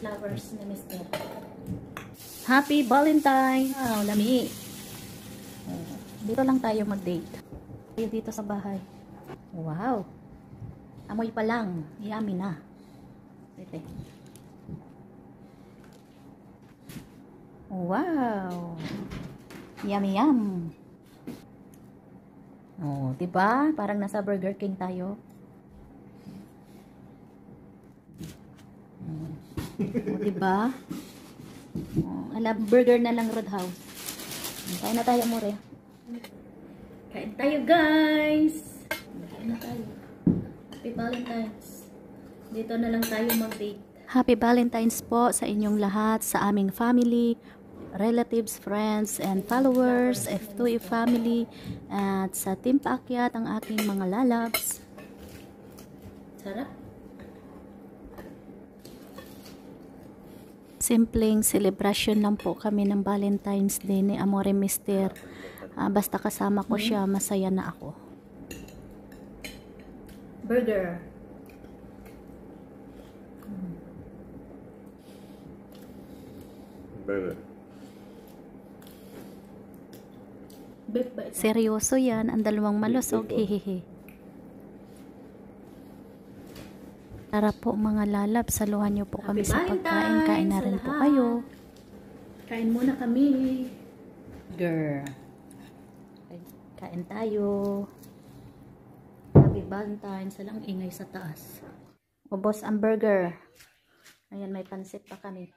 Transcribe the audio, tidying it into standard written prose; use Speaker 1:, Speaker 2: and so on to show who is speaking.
Speaker 1: flowers na Mr. Happy Valentine! Wow, lami. Dito lang tayo mag-date. Dito sa bahay. Wow! Amoy pa lang. Yummy na. Dito. Wow! Yummy yum! Oh, diba? Parang nasa Burger King tayo. Oh, diba? Oh, ala, burger na lang Roadhouse. Kain na tayo, amore. Kain tayo, guys! Kain na tayo. Happy Valentine's. Dito na lang tayo mag-date. Happy Valentine's po sa inyong lahat, sa aming family, relatives, friends, and followers, F2E family, at sa Team Paakyat, ang aking mga lalabs. Sarap. Simpleng celebration lang po kami ng Valentine's Day ni Amore Mister. Basta kasama ko siya, masaya na ako. Burger.
Speaker 2: Burger.
Speaker 1: Seryoso yan, ang dalawang malusog, hehehe. Tara po mga lalab, saluhan niyo po kami sa pagkain. Kain na rin po kayo. Kain muna kami. Girl. Kain tayo. Happy Valentine's. Salang ingay sa taas. Ubos ang burger. Ayan, may pansit pa kami.